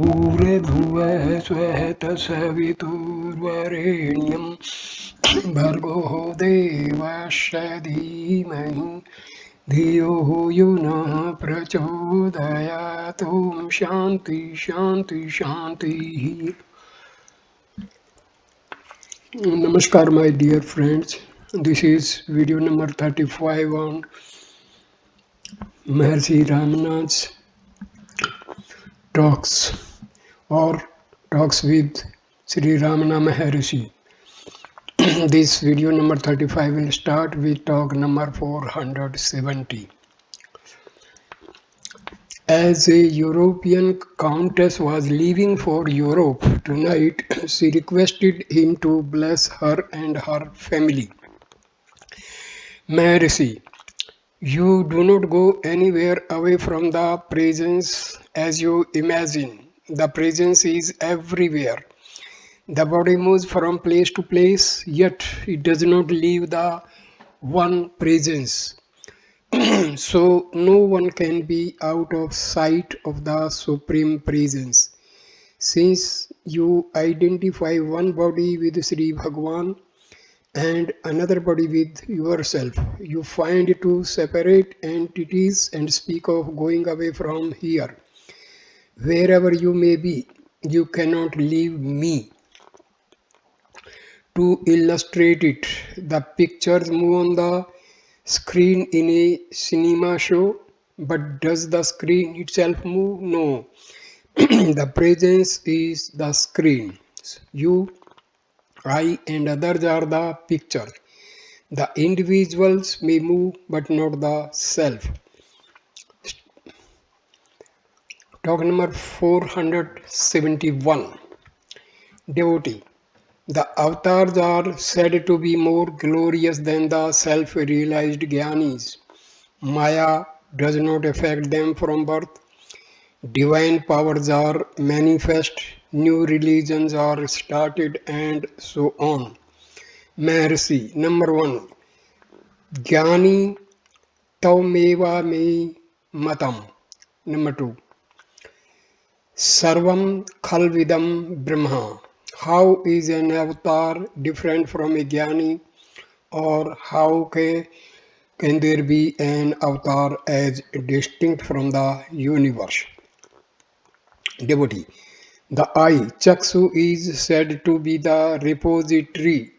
भूर्भुवः स्वः तत्सवितुर्वरेण्यं भर्गो देवस्य धीमहि धियो यो नः प्रचोदयात्। ॐ शान्ति शान्ति शान्तिः. Namaskar my dear friends. This is video number 35 on Maharshi Ramana's talks or talks with Sri Ramana Maharshi. This video number 35 will start with talk number 470. As a European countess was leaving for Europe tonight, she requested him to bless her and her family. Maharshi, you do not go anywhere away from the presence as you imagine. The presence is everywhere. The body moves from place to place, yet it does not leave the one presence. So no one can be out of sight of the Supreme Presence. Since you identify one body with Sri Bhagavan and another body with yourself, you find two separate entities and speak of going away from here. Wherever you may be, you cannot leave me. To illustrate it, the pictures move on the screen in a cinema show, but does the screen itself move? No. The presence is the screen. You, I, and others are the picture. The individuals may move, but not the self. Talk number 471. Devotee. The avatars are said to be more glorious than the self-realized Gyanis. Maya does not affect them from birth. Divine powers are manifest, new religions are started, and so on. Maharshi, number 1. Jnani Taumeva me matam. Number 2. Sarvam Khalvidam Brahma. How is an avatar different from a Jnani, or how can there be an avatar as distinct from the universe? Devotee. The eye, Chaksu, is said to be the repository,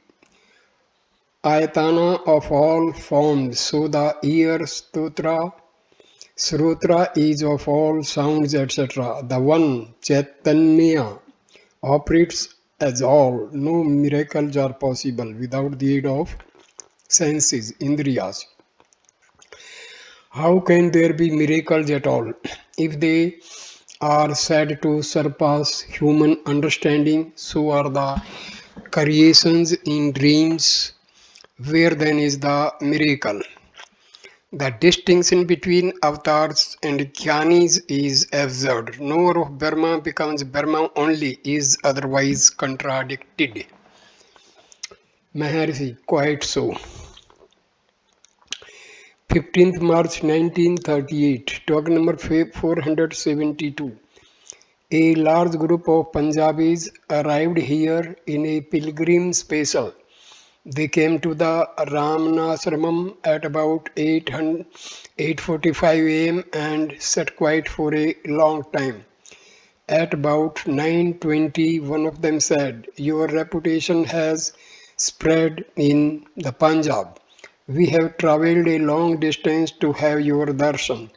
ayatana of all forms. So the ear, Srotra, is of all sounds, etc. The one, Chaitanya, operates as all. No miracles are possible without the aid of senses, Indriyas. How can there be miracles at all if they are said to surpass human understanding? So are the creations in dreams. Where then is the miracle? The distinction between avatars and jnanis is absurd. Knower of Brahma becomes Brahma only, is otherwise contradicted. Maharshi, quite so. 15th March 1938, talk number 472. A large group of Punjabis arrived here in a pilgrim special. They came to the Ramanashramam at about 8:45 am and sat quiet for a long time. At about 9:20, one of them said, "Your reputation has spread in the Punjab. We have travelled a long distance to have your darshan.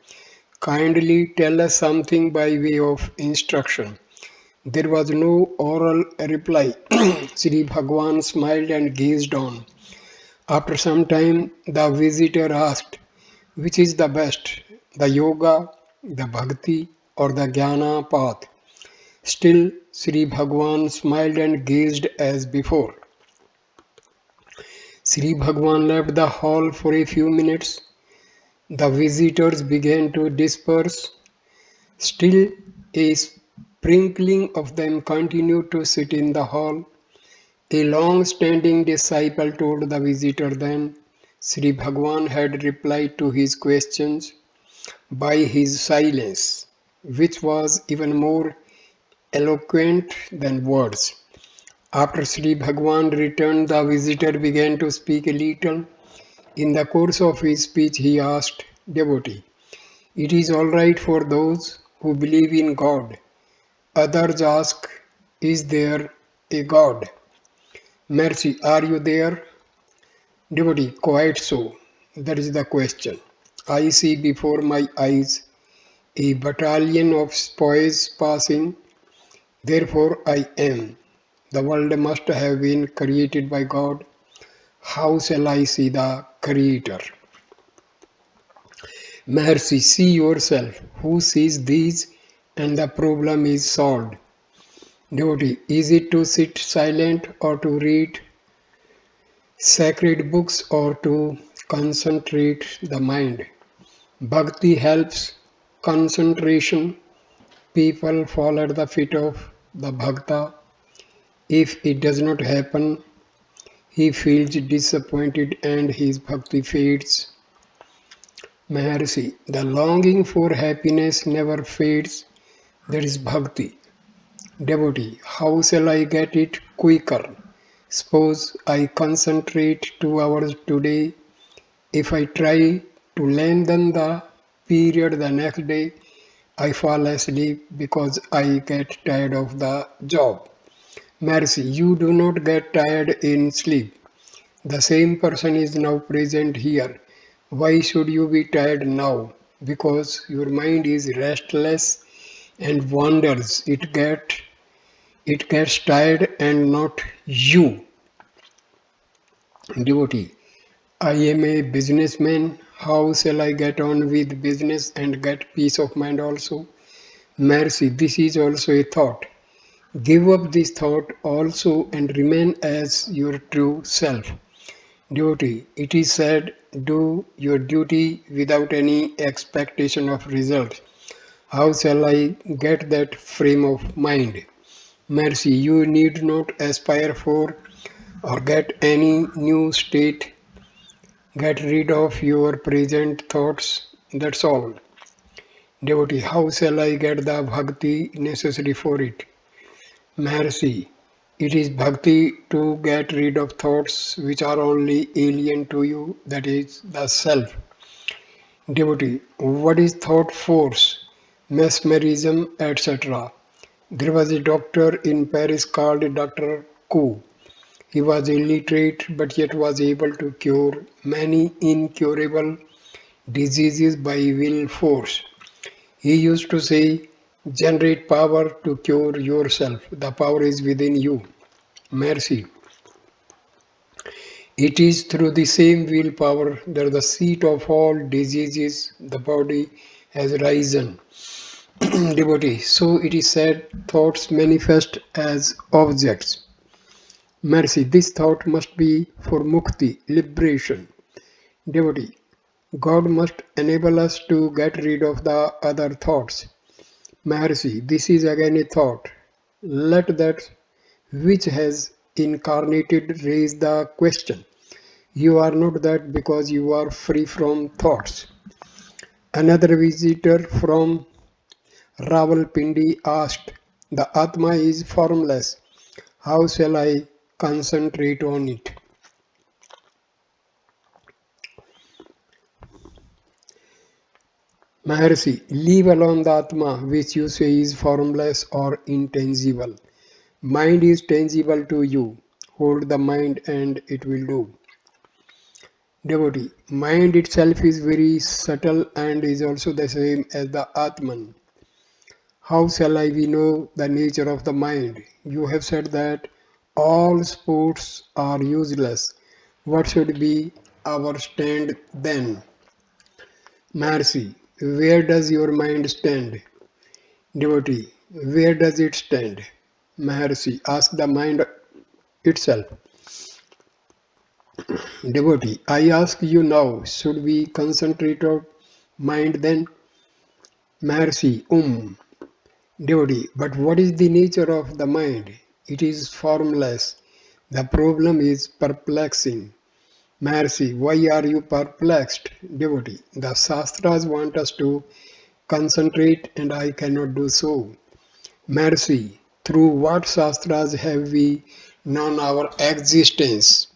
Kindly tell us something by way of instruction." There was no oral reply. Sri Bhagavan smiled and gazed on. After some time, the visitor asked, "Which is the best, the yoga, the bhakti, or the jnana path?" Still, Sri Bhagavan smiled and gazed as before. Sri Bhagavan left the hall for a few minutes. The visitors began to disperse. Still, a sprinkling of them continued to sit in the hall. A long-standing disciple told the visitor then Sri Bhagavan had replied to his questions by his silence, which was even more eloquent than words. After Sri Bhagwan returned, the visitor began to speak a little. In the course of his speech, he asked devotee, "It is all right for those who believe in God." Others ask, "Is there a God?" Mercy, are you there? Devotee, quite so. That is the question. I see before my eyes a battalion of spoils passing, therefore I am. The world must have been created by God. How shall I see the Creator? Maharshi, see yourself. Who sees these? And the problem is solved. Devotee, is it to sit silent or to read sacred books or to concentrate the mind? Bhakti helps concentration. People fall at the feet of the Bhakta. If it does not happen, he feels disappointed and his bhakti fades. Maharshi, the longing for happiness never fades. That is bhakti. Devotee, how shall I get it quicker? Suppose I concentrate 2 hours today. If I try to lengthen the period the next day, I fall asleep because I get tired of the job. Mercy, you do not get tired in sleep. The same person is now present here. Why should you be tired now? Because your mind is restless and wanders. It gets tired and not you. Devotee, I am a businessman. How shall I get on with business and get peace of mind also? Mercy, this is also a thought. Give up this thought also and remain as your true self. Duty. It is said, do your duty without any expectation of result. How shall I get that frame of mind? Mercy, you need not aspire for or get any new state. Get rid of your present thoughts. That's all. Devotee, how shall I get the bhakti necessary for it? Maharshi, it is bhakti to get rid of thoughts which are only alien to you, that is the self. Devotee, what is thought force, mesmerism, etc.? There was a doctor in Paris called Dr. Ku. He was illiterate but yet was able to cure many incurable diseases by will force. He used to say, generate power to cure yourself. The power is within you. Mercy. It is through the same willpower that the seat of all diseases, the body, has risen. Devotee. So it is said, thoughts manifest as objects. Mercy. This thought must be for mukti, liberation. Devotee. God must enable us to get rid of the other thoughts. Maharshi, this is again a thought. Let that which has incarnated raise the question. You are not that because you are free from thoughts. Another visitor from Rawalpindi asked, the Atma is formless. How shall I concentrate on it? Maharshi, leave alone the Atma which you say is formless or intangible. Mind is tangible to you. Hold the mind and it will do. Devotee, mind itself is very subtle and is also the same as the Atman. How shall I we know the nature of the mind? You have said that all sports are useless. What should be our stand then? Maharshi, where does your mind stand? Devotee, where does it stand? Maharshi, ask the mind itself. Devotee, I ask you now, should we concentrate on mind then? Maharshi, Devotee, but what is the nature of the mind? It is formless. The problem is perplexing. Maharshi, why are you perplexed? Devotee, the Shastras want us to concentrate and I cannot do so. Maharshi, through what shastras have we known our existence?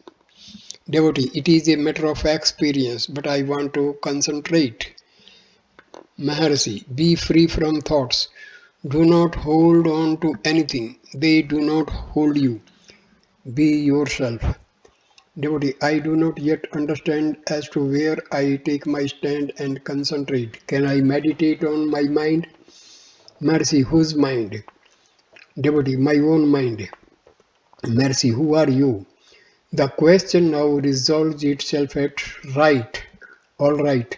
Devotee, it is a matter of experience, but I want to concentrate. Maharshi, be free from thoughts. Do not hold on to anything. They do not hold you. Be yourself. Devotee, I do not yet understand as to where I take my stand and concentrate. Can I meditate on my mind? Mercy, whose mind? Devotee, my own mind. Mercy, who are you? The question now resolves itself at right. All right.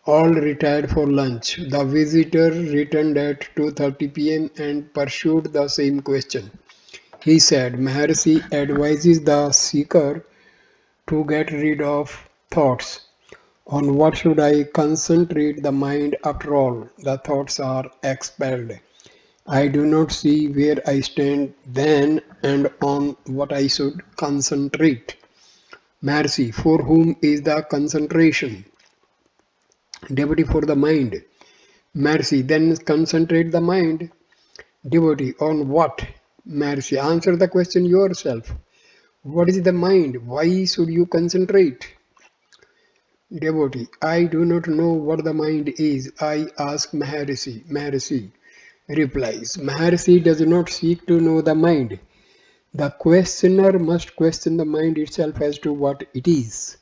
All retired for lunch. The visitor returned at 2:30 p.m. and pursued the same question. He said, Maharshi advises the seeker to get rid of thoughts. On what should I concentrate the mind after all? The thoughts are expelled. I do not see where I stand then and on what I should concentrate. Mercy, for whom is the concentration? Devotee, for the mind. Mercy, then concentrate the mind. Devotee, on what? Mercy, answer the question yourself. What is the mind? Why should you concentrate? Devotee, I do not know what the mind is. I ask Maharshi. Maharshi replies, Maharshi does not seek to know the mind. The questioner must question the mind itself as to what it is.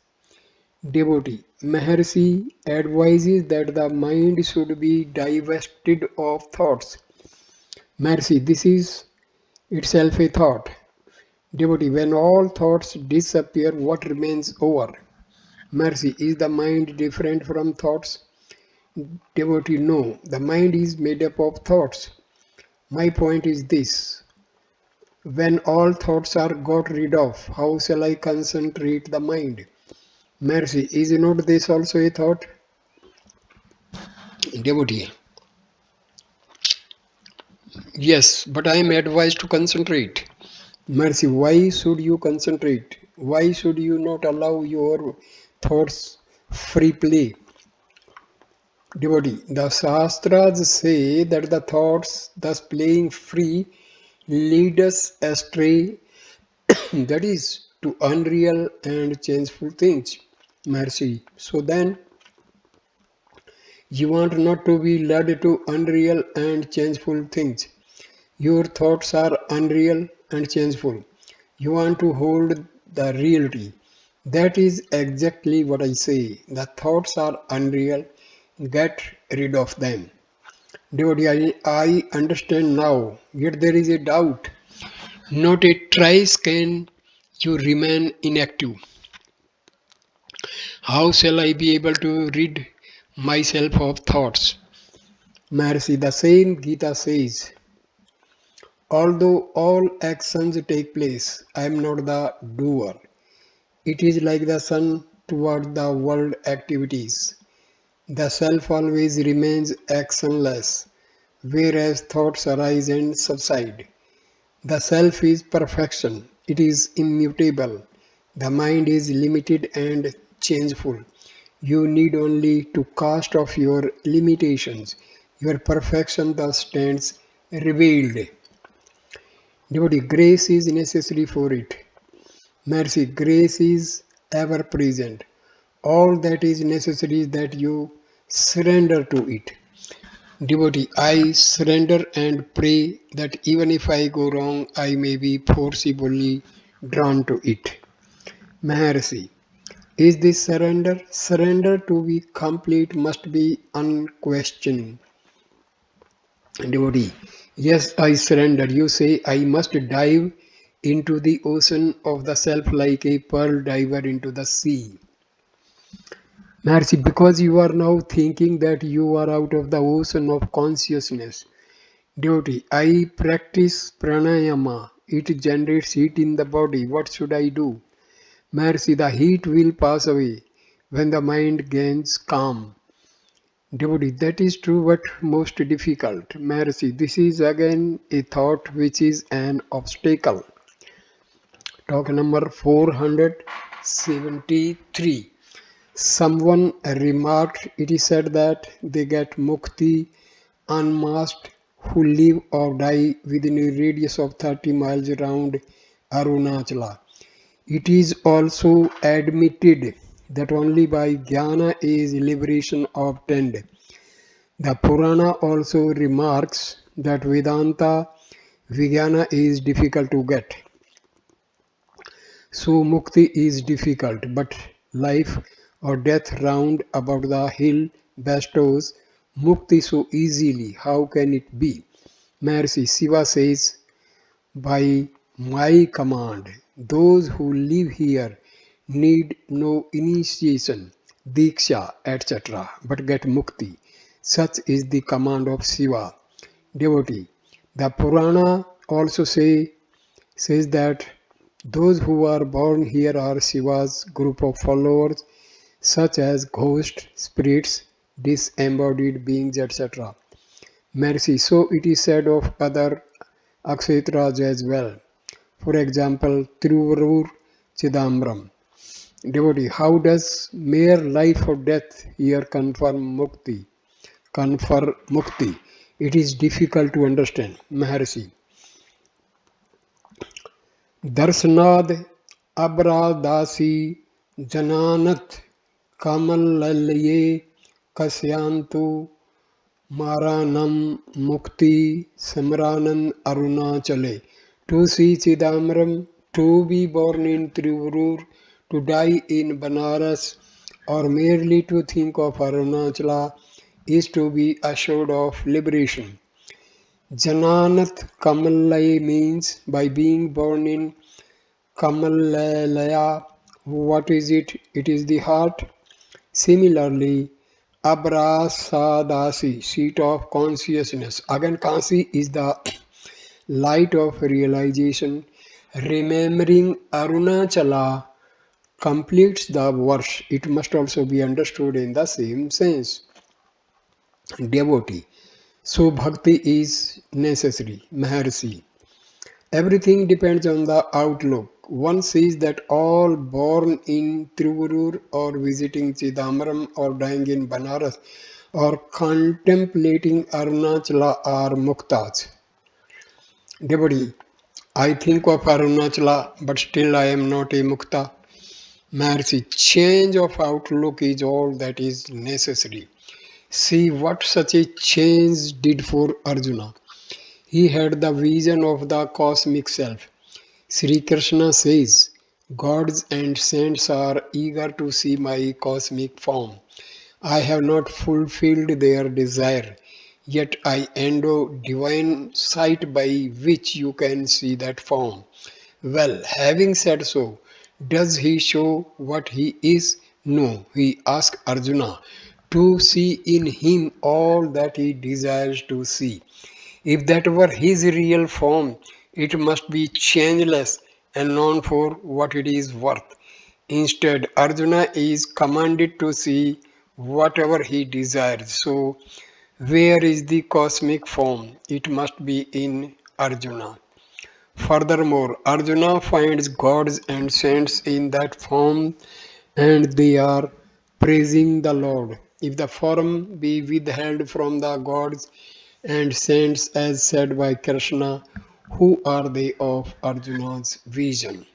Devotee, Maharshi advises that the mind should be divested of thoughts. Maharshi, this is itself a thought. Devotee, when all thoughts disappear, what remains over? Mercy, is the mind different from thoughts? Devotee, no, the mind is made up of thoughts. My point is this. When all thoughts are got rid of, how shall I concentrate the mind? Mercy, is not this also a thought? Devotee, yes, but I am advised to concentrate. Mercy, why should you concentrate? Why should you not allow your thoughts free play? Devotee, the Shastras say that the thoughts, thus playing free, lead us astray, that is, to unreal and changeful things. Mercy. So then, you want not to be led to unreal and changeful things. Your thoughts are unreal and changeful. You want to hold the reality. That is exactly what I say. The thoughts are unreal. Get rid of them. Devotee, I understand now, yet there is a doubt. Not a trace can you remain inactive. How shall I be able to rid myself of thoughts? Maharshi, the same Gita says, although all actions take place, I am not the doer. It is like the sun toward the world activities. The self always remains actionless, whereas thoughts arise and subside. The self is perfection, it is immutable. The mind is limited and changeful. You need only to cast off your limitations. Your perfection thus stands revealed. Devotee, grace is necessary for it. Mercy, grace is ever present. All that is necessary is that you surrender to it. Devotee, I surrender and pray that even if I go wrong, I may be forcibly drawn to it. Maharshi, is this surrender? Surrender to be complete must be unquestioned. Devotee, yes, I surrender. You say I must dive into the ocean of the self like a pearl diver into the sea. Mercy, because you are now thinking that you are out of the ocean of consciousness. Devotee, I practice pranayama. It generates heat in the body. What should I do? Mercy, the heat will pass away when the mind gains calm. Devotee, that is true but most difficult. Mercy, this is again a thought which is an obstacle. Talk number 473. Someone remarked, it is said that they get mukti unmasked who live or die within a radius of 30 miles around Arunachala. It is also admitted that only by jnana is liberation obtained. The Purana also remarks that Vedanta Vijnana is difficult to get. So mukti is difficult, but life or death round about the hill bestows mukti so easily. How can it be? Maharshi Shiva says, by my command, those who live here need no initiation, diksha, etc., but get mukti. Such is the command of Shiva. Devotee. The Purana also says that those who are born here are Shiva's group of followers, such as ghosts, spirits, disembodied beings, etc. Mercy. So it is said of other Akshetras as well. For example, Tiruvallur Chidambaram. Devotee, how does mere life or death here confirm mukti? Confer mukti. It is difficult to understand. Maharshi. दर्शनाद अबरादासी जनानत कमलये कस्यांतु मारानम मुक्ति समरानंद अरुणाचले. To see Chidambaram, to be born in Trivurur, to die in Banaras, or merely to think of Arunachala is to be assured of liberation. Jananat Kamalaya means by being born in Kamalaya. What is it? It is the heart. Similarly, Abrasadasi, seat of consciousness. Again, Kasi is the light of realization. Remembering Arunachala completes the verse. It must also be understood in the same sense. Devotee. So bhakti is necessary. Maharshi. Everything depends on the outlook. One sees that all born in Trivurur or visiting Chidambaram or dying in Banaras or contemplating Arunachala are muktas. Devotee, I think of Arunachala, but still I am not a mukta. Maharshi, change of outlook is all that is necessary. See what such a change did for Arjuna. He had the vision of the cosmic self. Sri Krishna says, gods and saints are eager to see my cosmic form. I have not fulfilled their desire, yet I endow divine sight by which you can see that form. Well, having said so, does he show what he is? No, he asks Arjuna to see in him all that he desires to see. If that were his real form, it must be changeless and known for what it is worth. Instead, Arjuna is commanded to see whatever he desires. So, where is the cosmic form? It must be in Arjuna. Furthermore, Arjuna finds gods and saints in that form and they are praising the Lord. If the form be withheld from the gods and saints as said by Krishna, who are they of Arjuna's vision?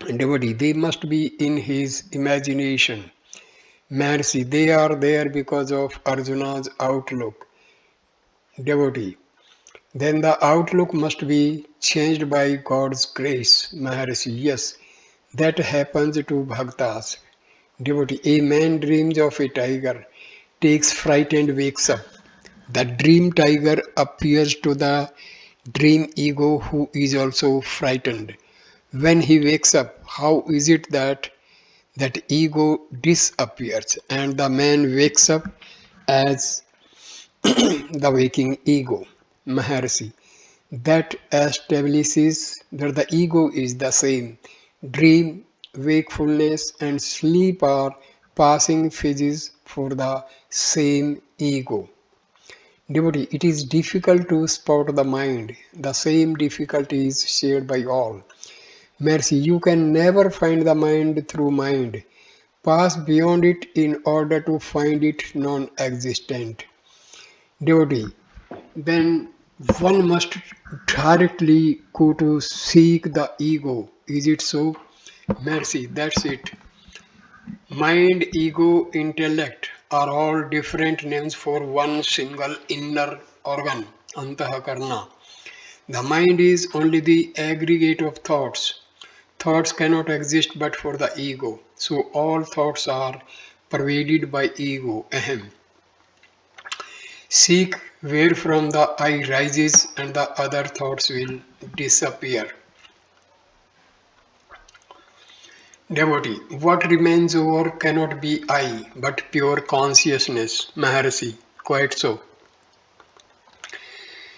Devotee, they must be in his imagination. Mercy, they are there because of Arjuna's outlook. Devotee, then the outlook must be changed by God's grace. Maharshi, yes, that happens to bhaktas. Devotee, a man dreams of a tiger, takes fright and wakes up. The dream tiger appears to the dream ego who is also frightened. When he wakes up, how is it that that ego disappears and the man wakes up as the waking ego? Maharshi. That establishes that the ego is the same. Dream, wakefulness, and sleep are passing phases for the same ego. Devotee, it is difficult to spot the mind. The same difficulty is shared by all. Mercy, you can never find the mind through mind. Pass beyond it in order to find it non existent. devotee, then one must directly go to seek the ego. Is it so? Mercy, that's it. Mind, ego, intellect are all different names for one single inner organ, antahakarna. The mind is only the aggregate of thoughts. Thoughts cannot exist but for the ego. So all thoughts are pervaded by ego, ahem. Seek where from the I rises and the other thoughts will disappear. Devotee, what remains over cannot be I, but pure consciousness. Maharshi, quite so.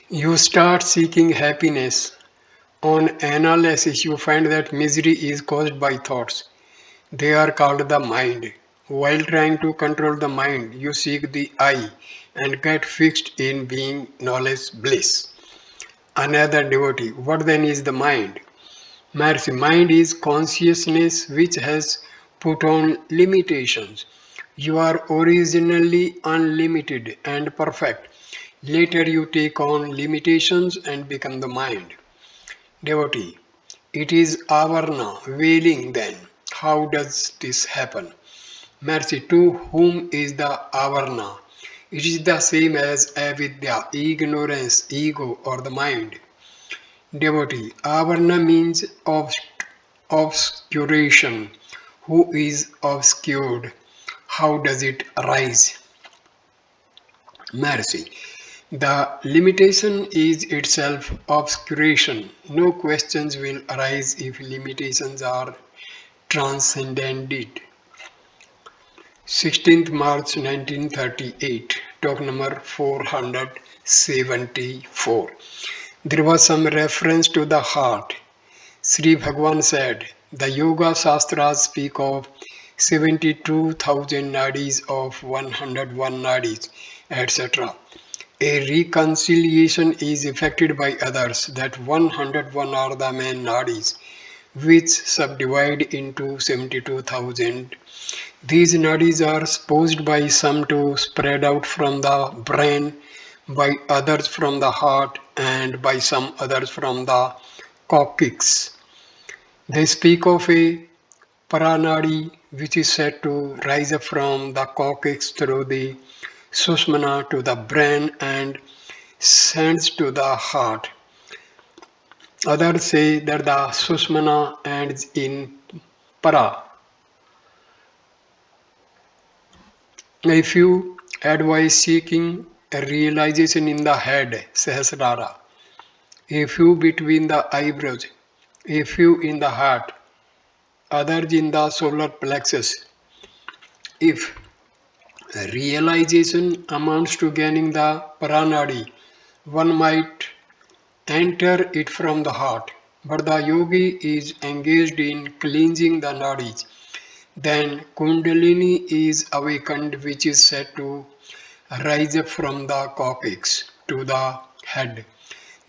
You start seeking happiness. On analysis, you find that misery is caused by thoughts. They are called the mind. While trying to control the mind, you seek the I and get fixed in being knowledge bliss. Another devotee, what then is the mind? Mercy, mind is consciousness which has put on limitations. You are originally unlimited and perfect. Later you take on limitations and become the mind. Devotee, it is avarna, veiling then. How does this happen? Mercy, to whom is the avarna? It is the same as avidya, ignorance, ego, or the mind. Devotee, avarna means obscuration. Who is obscured? How does it arise? Mercy. The limitation is itself obscuration. No questions will arise if limitations are transcended. 16th March 1938, talk number 474. There was some reference to the heart. Sri Bhagwan said, the Yoga Shastras speak of 72,000 nadis of 101 nadis, etc. A reconciliation is effected by others that 101 are the main nadis, which subdivide into 72,000. These nadis are supposed by some to spread out from the brain, by others from the heart, and by some others from the coccyx. They speak of a paranadi which is said to rise up from the coccyx through the sushmana to the brain and sends to the heart. Others say that the sushmana ends in para. A few advise seeking a realization in the head, Sahasrara, a few between the eyebrows, a few in the heart, others in the solar plexus. If realization amounts to gaining the paranadi, one might enter it from the heart, but the yogi is engaged in cleansing the nadis. Then Kundalini is awakened, which is said to rise up from the coccyx to the head.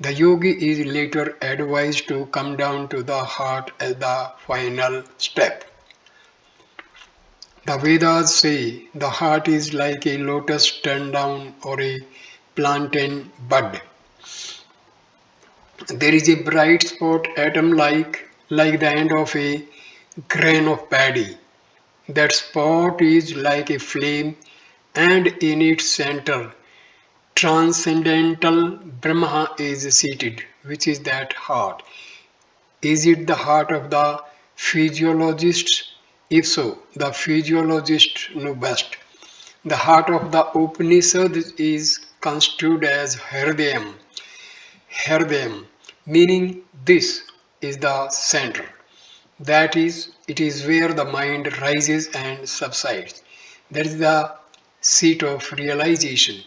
The yogi is later advised to come down to the heart as the final step. The Vedas say the heart is like a lotus turned down or a plantain bud. There is a bright spot atom like the end of a grain of paddy. That spot is like a flame, and in its center, transcendental Brahma is seated, which is that heart. Is it the heart of the physiologist? If so, the physiologist know best. The heart of the Upanishad is construed as Hridayam, meaning this is the center. That is, it is where the mind rises and subsides. That is the seat of realization.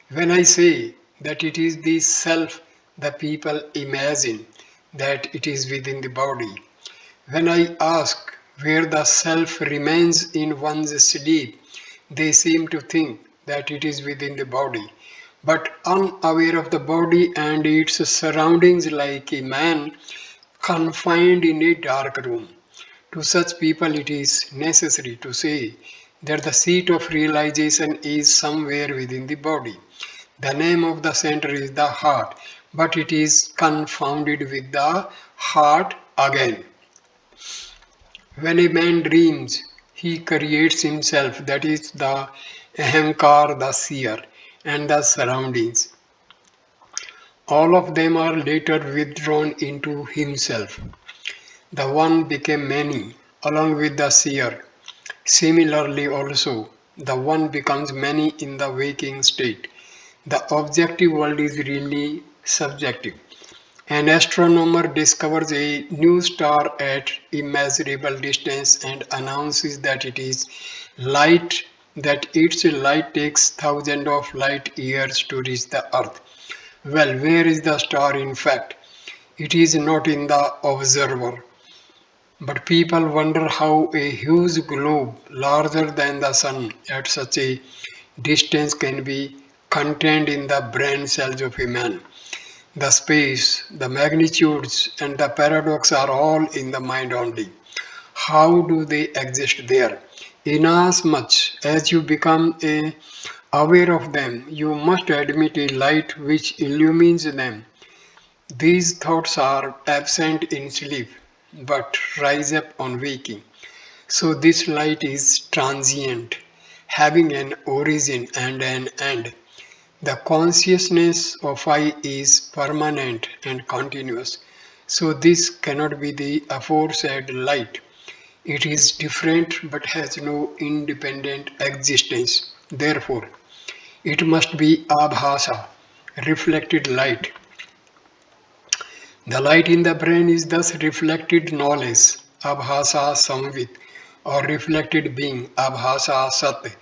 When I say that it is the self, the people imagine that it is within the body. When I ask where the self remains in one's sleep, they seem to think that it is within the body. But unaware of the body and its surroundings, like a man confined in a dark room. To such people, it is necessary to say that the seat of realization is somewhere within the body. The name of the center is the heart, but it is confounded with the heart again. When a man dreams, he creates himself, that is the ahamkar, the seer, and the surroundings. All of them are later withdrawn into himself. The one became many, along with the seer. Similarly also, the one becomes many in the waking state. The objective world is really subjective. An astronomer discovers a new star at immeasurable distance and announces that it is light, that its light takes thousands of light years to reach the earth. Well, where is the star in fact? It is not in the observer. But people wonder how a huge globe larger than the sun at such a distance can be contained in the brain cells of a man. The space, the magnitudes, and the paradox are all in the mind only. How do they exist there? Inasmuch as you become aware of them, you must admit a light which illumines them. These thoughts are absent in sleep, but rise up on waking. So this light is transient, having an origin and an end. The consciousness of I is permanent and continuous. So this cannot be the aforesaid light. It is different but has no independent existence. Therefore, it must be abhasa, reflected light. The light in the brain is thus reflected knowledge, abhasa samvit, or reflected being, abhasa sat.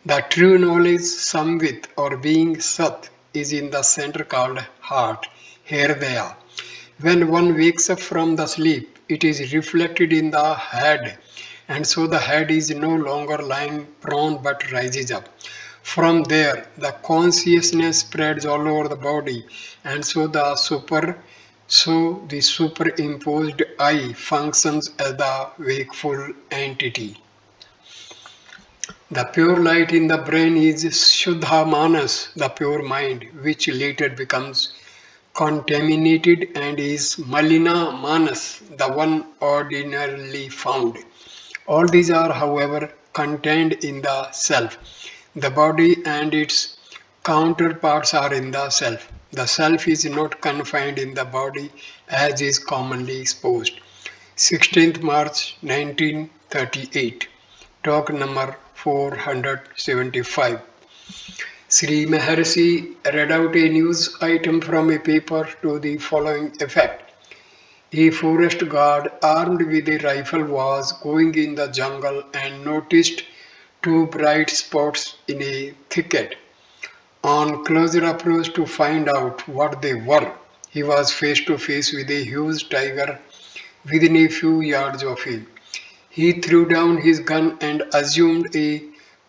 The true knowledge, samvit, or being sat, is in the center called heart, hridaya. When one wakes up from the sleep, it is reflected in the head, and so the head is no longer lying prone but rises up. From there, the consciousness spreads all over the body, and so the superimposed I functions as the wakeful entity. The pure light in the brain is Shuddha Manas, the pure mind, which later becomes contaminated and is Malina Manas, the one ordinarily found. All these are, however, contained in the self. The body and its counterparts are in the self. The self is not confined in the body as is commonly supposed. 16th March 1938. Talk number 475. Sri Maharshi read out a news item from a paper to the following effect. A forest guard armed with a rifle was going in the jungle and noticed two bright spots in a thicket. On closer approach to find out what they were, he was face to face with a huge tiger within a few yards of him. He threw down his gun and assumed a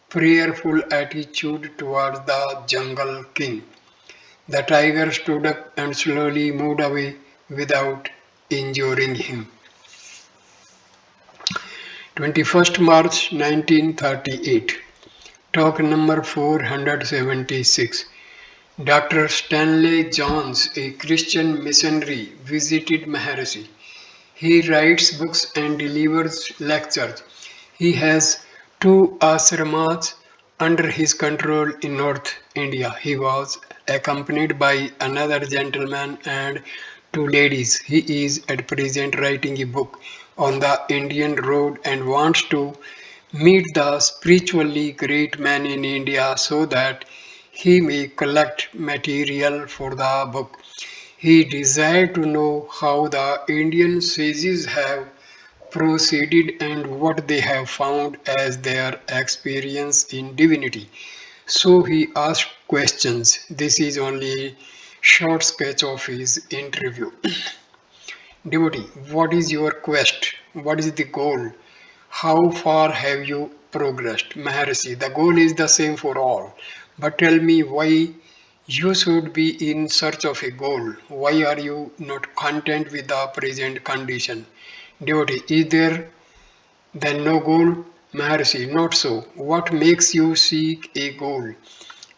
prayerful attitude towards the jungle king. The tiger stood up and slowly moved away without injuring him. 21st March 1938. Talk number 476. Dr. Stanley Jones, a Christian missionary, visited Maharshi. He writes books and delivers lectures. He has two ashrams under his control in North India. He was accompanied by another gentleman and two ladies. He is at present writing a book on the Indian road and wants to meet the spiritually great man in India so that he may collect material for the book. He desired to know how the Indian sages have proceeded and what they have found as their experience in divinity. So he asked questions. This is only a short sketch of his interview. Devotee, what is your quest? What is the goal? How far have you progressed? Maharshi, the goal is the same for all. But tell me why you should be in search of a goal. Why are you not content with the present condition? Devotee, is there then no goal? Maharshi, not so. What makes you seek a goal?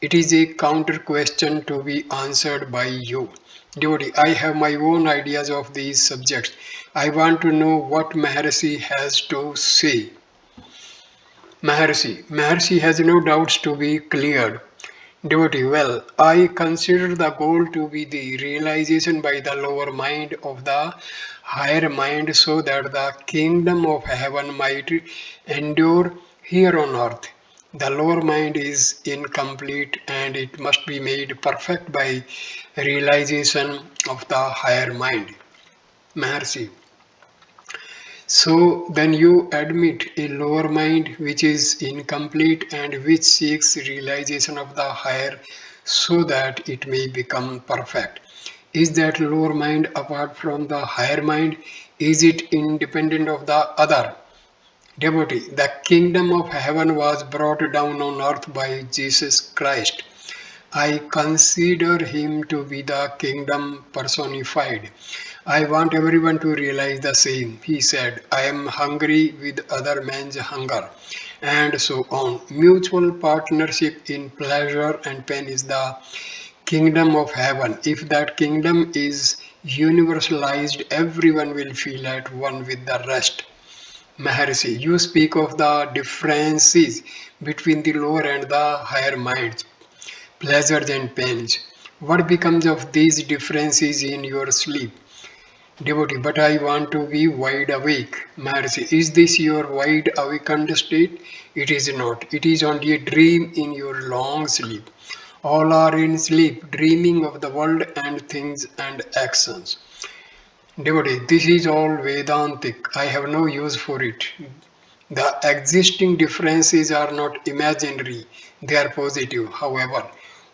It is a counter question to be answered by you. Devotee, I have my own ideas of these subjects. I want to know what Maharshi has to say. Maharshi has no doubts to be cleared. Devotee, well, I consider the goal to be the realization by the lower mind of the higher mind so that the kingdom of heaven might endure here on earth. The lower mind is incomplete and it must be made perfect by realization of the higher mind. Maharshi. So then you admit a lower mind which is incomplete and which seeks realization of the higher so that it may become perfect. Is that lower mind apart from the higher mind? Is it independent of the other? Devotee, the kingdom of heaven was brought down on earth by Jesus Christ. I consider him to be the kingdom personified. I want everyone to realize the same. He said, I am hungry with other men's hunger, and so on. Mutual partnership in pleasure and pain is the kingdom of heaven. If that kingdom is universalized, everyone will feel at one with the rest. Maharshi, you speak of the differences between the lower and the higher minds, pleasures and pains. What becomes of these differences in your sleep? Devotee, but I want to be wide awake. Maharshi, is this your wide awakened state? It is not. It is only a dream in your long sleep. All are in sleep, dreaming of the world and things and actions. Devotee, this is all Vedantic. I have no use for it. The existing differences are not imaginary, they are positive. However,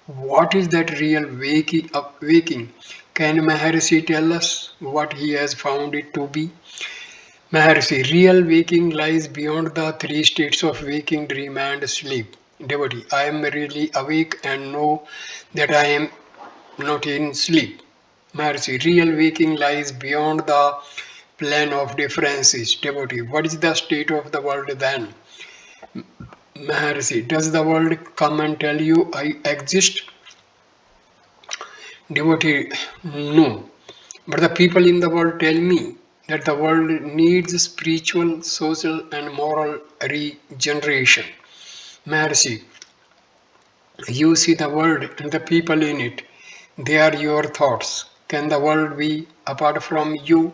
what is that real waking? Can Maharshi tell us what he has found it to be? Maharshi, real waking lies beyond the three states of waking, dream, and sleep. Devotee, I am really awake and know that I am not in sleep. Maharshi, real waking lies beyond the plane of differences. Devotee, what is the state of the world then? Maharshi, does the world come and tell you I exist? Devotee, no. But the people in the world tell me that the world needs spiritual, social, and moral regeneration. Maharshi, you see the world and the people in it. They are your thoughts. Can the world be apart from you?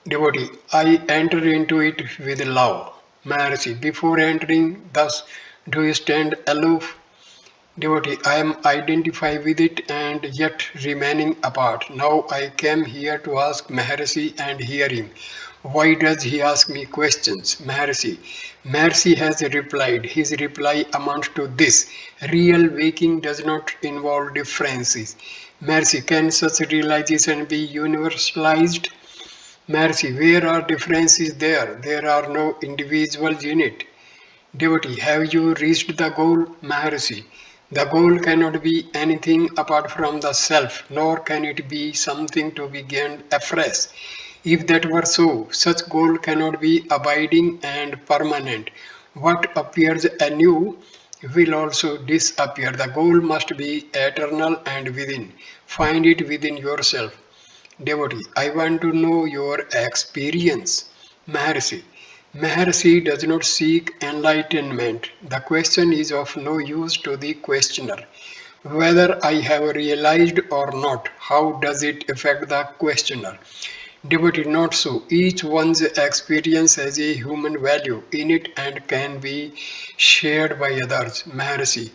Devotee, I enter into it with love. Maharshi, before entering, thus do you stand aloof? Devotee, I am identified with it and yet remaining apart. Now I came here to ask Maharshi and hear him. Why does he ask me questions? Maharshi has replied. His reply amounts to this. Real waking does not involve differences. Maharshi, can such realization be universalized? Maharshi, where are differences there? There are no individuals in it. Devotee, have you reached the goal? Maharshi, the goal cannot be anything apart from the self, nor can it be something to be gained afresh. If that were so, such goal cannot be abiding and permanent. What appears anew will also disappear. The goal must be eternal and within. Find it within yourself. Devotee, I want to know your experience. Maharshi, Maharshi does not seek enlightenment. The question is of no use to the questioner. Whether I have realized or not, how does it affect the questioner? Devotee, not so. Each one's experience has a human value in it and can be shared by others. Maharshi,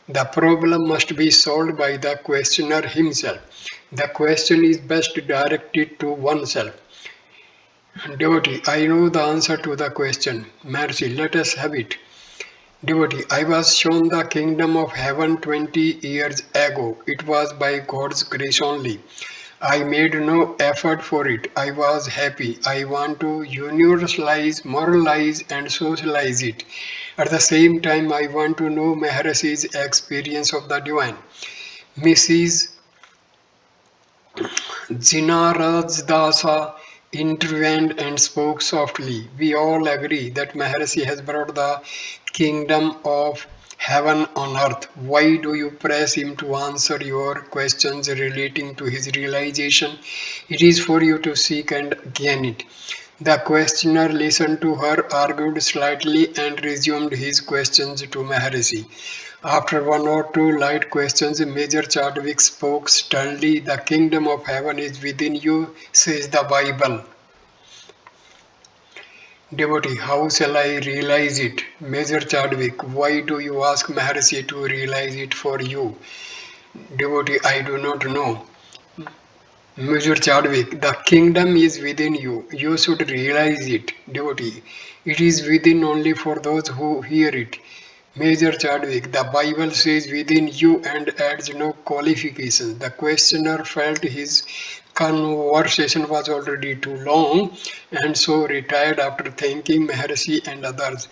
the problem must be solved by the questioner himself. The question is best directed to oneself. Devotee, I know the answer to the question. Maharshi, let us have it. Devotee, I was shown the kingdom of heaven 20 years ago. It was by God's grace only. I made no effort for it. I was happy. I want to universalize, moralize, and socialize it. At the same time, I want to know Maharshi's experience of the divine. Mrs. Jinarajdasa intervened and spoke softly. We all agree that Maharshi has brought the kingdom of heaven on earth. Why do you press him to answer your questions relating to his realization? It is for you to seek and gain it. The questioner listened to her, argued slightly, and resumed his questions to Maharshi. After one or two light questions, Major Chadwick spoke sternly. The kingdom of heaven is within you, says the Bible. Devotee, how shall I realize it? Major Chadwick, why do you ask Maharshi to realize it for you? Devotee, I do not know. Major Chadwick, the kingdom is within you. You should realize it. Devotee, it is within only for those who hear it. Major Chadwick, the Bible says within you and adds no qualifications. The questioner felt his conversation was already too long and so retired after thanking Maharshi and others.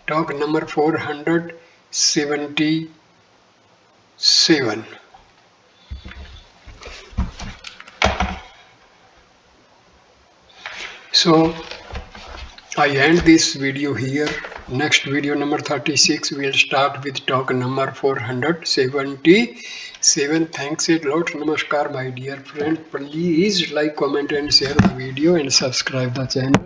Talk number 477. So I end this video here. Next video number 36 will start with talk number 477. Thanks a lot. Namaskar my dear friend. Please like, comment and share the video and subscribe the channel.